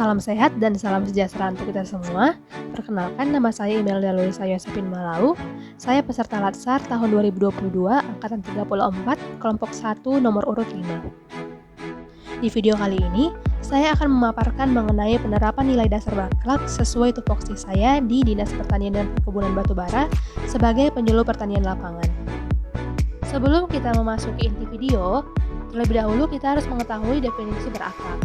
Salam sehat dan salam sejahtera untuk kita semua. Perkenalkan, nama saya Imelda Lulisa Yosepin Malau. Saya peserta Latsar tahun 2022, angkatan 34, kelompok 1, nomor urut 5. Di video kali ini, saya akan memaparkan mengenai penerapan nilai dasar berakhlak sesuai tupoksi saya di Dinas Pertanian dan Perkebunan Batubara sebagai penyuluh pertanian lapangan. Sebelum kita memasuki inti video, terlebih dahulu kita harus mengetahui definisi berakhlak.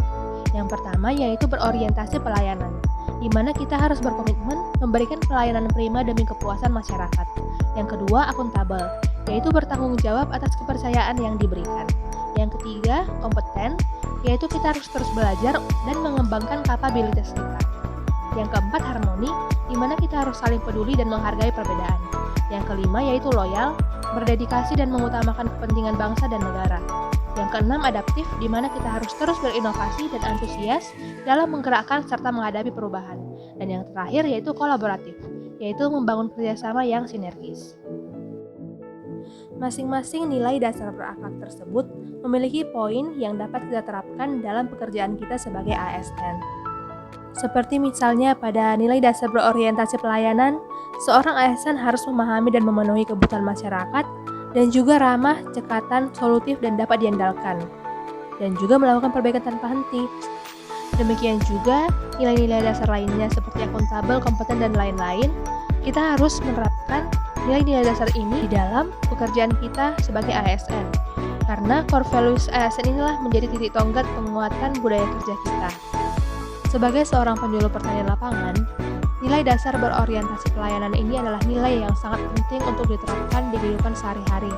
Yang pertama yaitu berorientasi pelayanan, di mana kita harus berkomitmen memberikan pelayanan prima demi kepuasan masyarakat. Yang kedua, akuntabel, yaitu bertanggung jawab atas kepercayaan yang diberikan. Yang ketiga, kompeten, yaitu kita harus terus belajar dan mengembangkan kapabilitas kita. Yang keempat, harmoni, di mana kita harus saling peduli dan menghargai perbedaan. Yang kelima yaitu loyal, berdedikasi dan mengutamakan kepentingan bangsa dan negara. Yang keenam, adaptif, di mana kita harus terus berinovasi dan antusias dalam menggerakkan serta menghadapi perubahan. Dan yang terakhir yaitu kolaboratif, yaitu membangun kerjasama yang sinergis. Masing-masing nilai dasar berakhlak tersebut memiliki poin yang dapat kita terapkan dalam pekerjaan kita sebagai ASN. Seperti misalnya pada nilai dasar berorientasi pelayanan, seorang ASN harus memahami dan memenuhi kebutuhan masyarakat, dan juga ramah, cekatan, solutif, dan dapat diandalkan, dan juga melakukan perbaikan tanpa henti. Demikian juga nilai-nilai dasar lainnya seperti akuntabel, kompeten, dan lain-lain. Kita harus menerapkan nilai-nilai dasar ini di dalam pekerjaan kita sebagai ASN, karena core values ASN inilah menjadi titik tonggak penguatan budaya kerja kita. Sebagai seorang penyuluh pertanian lapangan, nilai dasar berorientasi pelayanan ini adalah nilai yang sangat penting untuk diterapkan di kehidupan sehari-hari.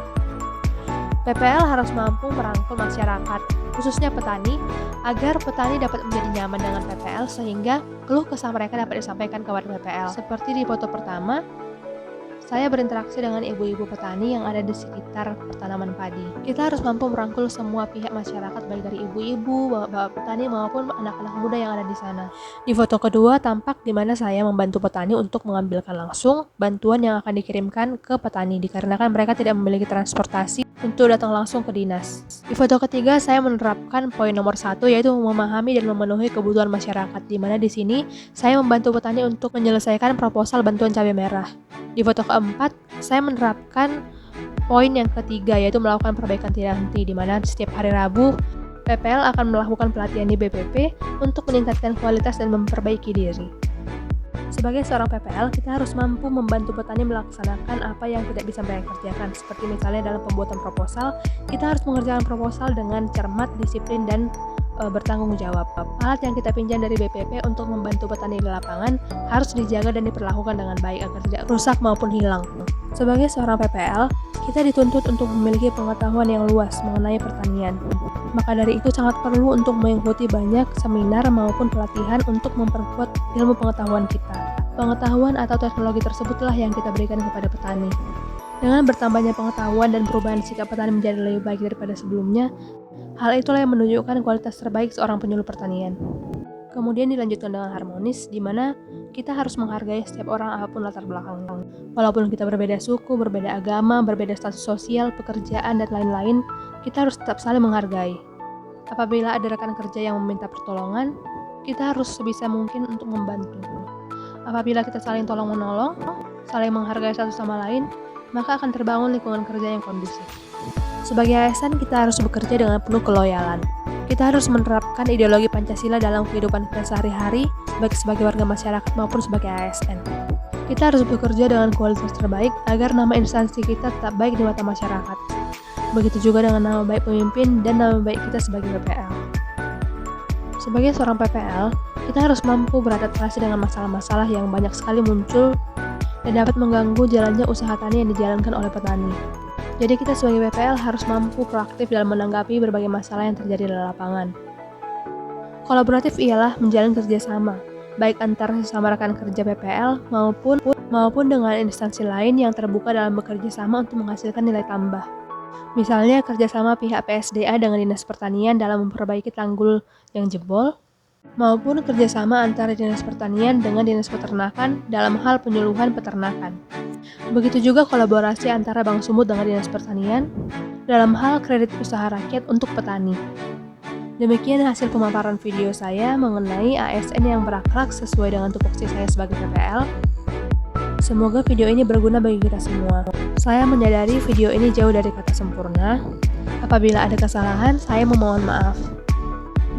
PPL harus mampu merangkul masyarakat, khususnya petani, agar petani dapat menjadi nyaman dengan PPL sehingga keluh kesah mereka dapat disampaikan kepada PPL. Seperti di foto pertama, saya berinteraksi dengan ibu-ibu petani yang ada di sekitar tanaman padi. Kita harus mampu merangkul semua pihak masyarakat, baik dari ibu-ibu, bapak petani maupun anak-anak muda yang ada di sana. Di foto kedua tampak di mana saya membantu petani untuk mengambilkan langsung bantuan yang akan dikirimkan ke petani dikarenakan mereka tidak memiliki transportasi untuk datang langsung ke dinas. Di foto ketiga saya menerapkan poin nomor 1 yaitu memahami dan memenuhi kebutuhan masyarakat, di mana di sini saya membantu petani untuk menyelesaikan proposal bantuan cabai merah. Di foto keempat, saya menerapkan poin yang ketiga yaitu melakukan perbaikan tidak henti, di mana setiap hari Rabu PPL akan melakukan pelatihan di BPP untuk meningkatkan kualitas dan memperbaiki diri. Sebagai seorang PPL, kita harus mampu membantu petani melaksanakan apa yang tidak bisa mereka kerjakan, seperti misalnya dalam pembuatan proposal, kita harus mengerjakan proposal dengan cermat, disiplin, dan bertanggung jawab. Alat yang kita pinjam dari BPP untuk membantu petani di lapangan harus dijaga dan diperlakukan dengan baik agar tidak rusak maupun hilang. Sebagai seorang PPL, kita dituntut untuk memiliki pengetahuan yang luas mengenai pertanian. Maka dari itu sangat perlu untuk mengikuti banyak seminar maupun pelatihan untuk memperkuat ilmu pengetahuan kita. Pengetahuan atau teknologi tersebutlah yang kita berikan kepada petani. Dengan bertambahnya pengetahuan dan perubahan sikap petani menjadi lebih baik daripada sebelumnya, hal itulah yang menunjukkan kualitas terbaik seorang penyuluh pertanian. Kemudian dilanjutkan dengan harmonis, di mana kita harus menghargai setiap orang apapun latar belakangnya. Walaupun kita berbeda suku, berbeda agama, berbeda status sosial, pekerjaan, dan lain-lain, kita harus tetap saling menghargai. Apabila ada rekan kerja yang meminta pertolongan, kita harus sebisa mungkin untuk membantu. Apabila kita saling tolong-menolong, saling menghargai satu sama lain, maka akan terbangun lingkungan kerja yang kondusif. Sebagai ASN, kita harus bekerja dengan penuh keloyalan. Kita harus menerapkan ideologi Pancasila dalam kehidupan kita sehari-hari, baik sebagai warga masyarakat maupun sebagai ASN. Kita harus bekerja dengan kualitas terbaik agar nama instansi kita tetap baik di mata masyarakat. Begitu juga dengan nama baik pemimpin dan nama baik kita sebagai PPL. Sebagai seorang PPL, kita harus mampu beradaptasi dengan masalah-masalah yang banyak sekali muncul dan dapat mengganggu jalannya usaha tani yang dijalankan oleh petani. Jadi kita sebagai PPL harus mampu proaktif dalam menanggapi berbagai masalah yang terjadi di lapangan. Kolaboratif ialah menjalin kerjasama, baik antar sesama rekan kerja PPL maupun dengan instansi lain yang terbuka dalam bekerja sama untuk menghasilkan nilai tambah. Misalnya kerjasama pihak PSDA dengan Dinas Pertanian dalam memperbaiki tanggul yang jebol, maupun kerjasama antara Dinas Pertanian dengan Dinas Peternakan dalam hal penyuluhan peternakan. Begitu juga kolaborasi antara Bank Sumut dengan Dinas Pertanian dalam hal kredit usaha rakyat untuk petani. Demikian hasil pemaparan video saya mengenai ASN yang berakhlak sesuai dengan tupoksi saya sebagai PPL. Semoga video ini berguna bagi kita semua. Saya menyadari video ini jauh dari kata sempurna. Apabila ada kesalahan, saya memohon maaf.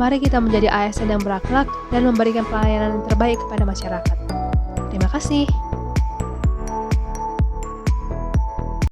Mari kita menjadi ASN yang berakhlak dan memberikan pelayanan yang terbaik kepada masyarakat. Terima kasih.